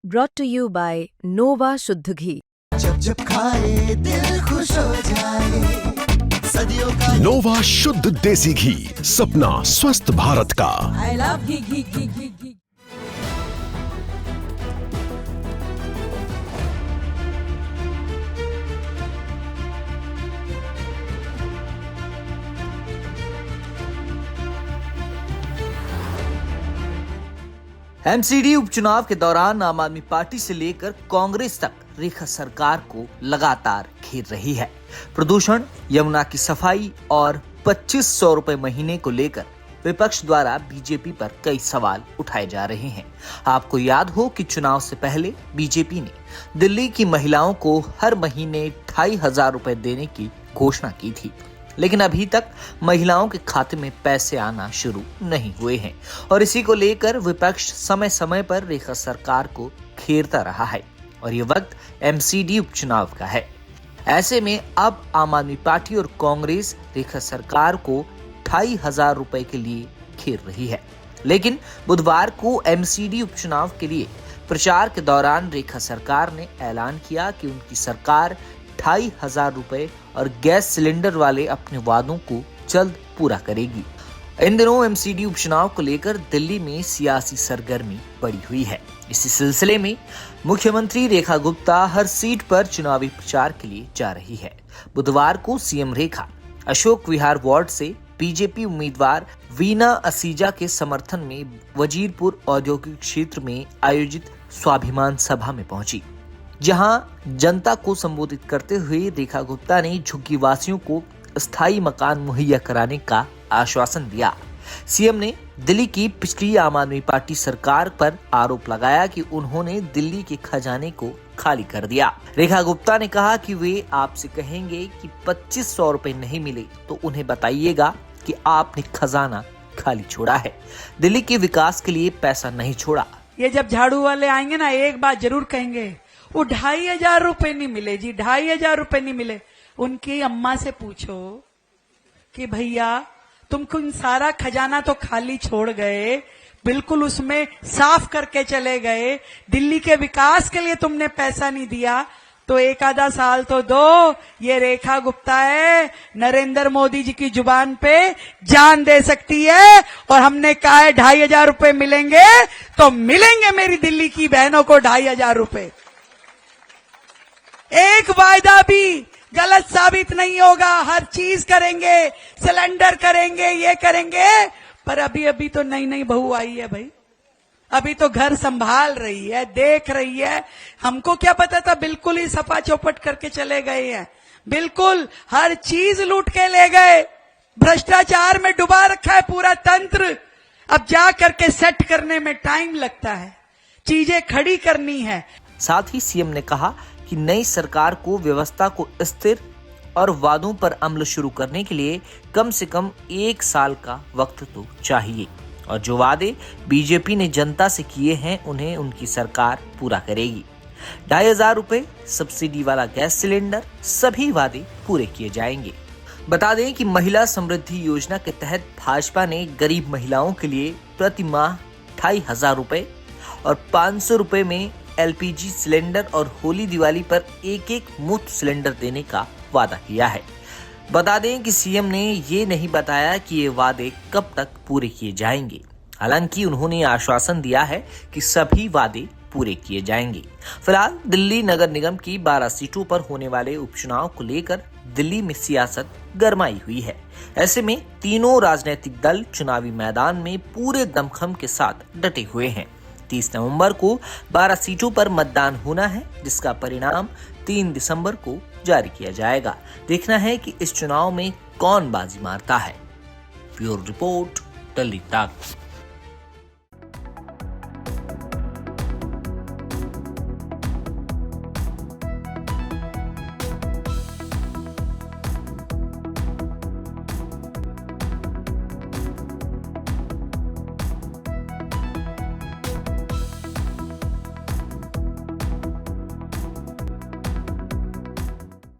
brought to you by Nova शुद्ध घी। जब जब खाए दिल खुश हो जाए, सदियों का नोवा शुद्ध देसी घी, सपना स्वस्थ भारत का। I love ghee. एमसीडी उपचुनाव के दौरान आम आदमी पार्टी से लेकर कांग्रेस तक रेखा सरकार को लगातार घेर रही है। प्रदूषण, यमुना की सफाई और 2500 रुपए महीने को लेकर विपक्ष द्वारा बीजेपी पर कई सवाल उठाए जा रहे हैं। आपको याद हो कि चुनाव से पहले बीजेपी ने दिल्ली की महिलाओं को हर महीने 2500 रुपए देने की घोषणा की थी, लेकिन अभी तक महिलाओं के खाते में पैसे आना शुरू नहीं हुए हैं और इसी को लेकर विपक्ष समय समय पर रेखा सरकार को घेरता रहा है और ये वक्त एमसीडी उपचुनाव का है। ऐसे में अब आम आदमी पार्टी और कांग्रेस रेखा सरकार को 2500 रुपए के लिए घेर रही है, लेकिन बुधवार को एमसीडी उपचुनाव के लिए प्रचार के दौरान रेखा सरकार ने ऐलान किया कि उनकी सरकार 2500 रुपए और गैस सिलेंडर वाले अपने वादों को जल्द पूरा करेगी। इन दिनों एमसीडी उपचुनाव को लेकर दिल्ली में सियासी सरगर्मी बढ़ी हुई है। इसी सिलसिले में मुख्यमंत्री रेखा गुप्ता हर सीट पर चुनावी प्रचार के लिए जा रही है। बुधवार को सीएम रेखा अशोक विहार वार्ड से बीजेपी उम्मीदवार वीना असीजा के समर्थन में वजीरपुर औद्योगिक क्षेत्र में आयोजित स्वाभिमान सभा में पहुंची, जहां जनता को संबोधित करते हुए रेखा गुप्ता ने झुग्गी वासियों को स्थायी मकान मुहैया कराने का आश्वासन दिया। सीएम ने दिल्ली की पिछली आम आदमी पार्टी सरकार पर आरोप लगाया कि उन्होंने दिल्ली के खजाने को खाली कर दिया। रेखा गुप्ता ने कहा कि वे आपसे कहेंगे कि 2500 रुपए नहीं मिले तो उन्हें बताइएगा कि आपने खजाना खाली छोड़ा है, दिल्ली के विकास के लिए पैसा नहीं छोड़ा। ये जब झाड़ू वाले आएंगे ना, एक बात जरूर कहेंगे, वो 2500 रुपए नहीं मिले जी, 2500 रुपए नहीं मिले। उनकी अम्मा से पूछो कि भैया तुमको सारा खजाना तो खाली छोड़ गए, बिल्कुल उसमें साफ करके चले गए, दिल्ली के विकास के लिए तुमने पैसा नहीं दिया, तो एक आधा साल तो दो। ये रेखा गुप्ता है, नरेंद्र मोदी जी की जुबान पे जान दे सकती है और हमने कहा है 2500 रुपए मिलेंगे तो मिलेंगे मेरी दिल्ली की बहनों को 2500 रुपए। एक वायदा भी गलत साबित नहीं होगा, हर चीज करेंगे, सिलेंडर करेंगे, ये करेंगे। पर अभी तो नई बहू आई है भाई, अभी तो घर संभाल रही है, देख रही है। हमको क्या पता था, बिल्कुल ही सफा चौपट करके चले गए हैं, बिल्कुल हर चीज लूट के ले गए, भ्रष्टाचार में डुबा रखा है पूरा तंत्र। अब जा करके सेट करने में टाइम लगता है, चीजें खड़ी करनी है। साथ ही सीएम ने कहा कि नई सरकार को व्यवस्था को स्थिर और वादों पर अमल शुरू करने के लिए कम से कम 1 साल का वक्त तो चाहिए और जो वादे बीजेपी ने जनता से किए हैं उन्हें उनकी सरकार पूरा करेगी। 2500 रुपए, सब्सिडी वाला गैस सिलेंडर, सभी वादे पूरे किए जाएंगे। बता दें कि महिला समृद्धि योजना के तहत भाजपा ने गरीब महिलाओं के लिए प्रति माह 2500 रुपए और 500 रुपए में एलपीजी सिलेंडर और होली दिवाली पर एक मुफ्त सिलेंडर देने का वादा किया है। बता दें कि सीएम ने ये नहीं बताया कि ये वादे कब तक पूरे किए जाएंगे। हालांकि उन्होंने आश्वासन दिया है कि सभी वादे पूरे किए जाएंगे। फिलहाल दिल्ली नगर निगम की 12 सीटों पर होने वाले उपचुनाव को लेकर दिल्ली में सियासत गरमाई हुई है। ऐसे में तीनों राजनीतिक दल चुनावी मैदान में पूरे दमखम के साथ डटे हुए हैं। 30 नवंबर को 12 सीटों पर मतदान होना है, जिसका परिणाम 3 दिसंबर को जारी किया जाएगा। देखना है कि इस चुनाव में कौन बाजी मारता है। ब्यूरो रिपोर्ट, दिल्ली तक।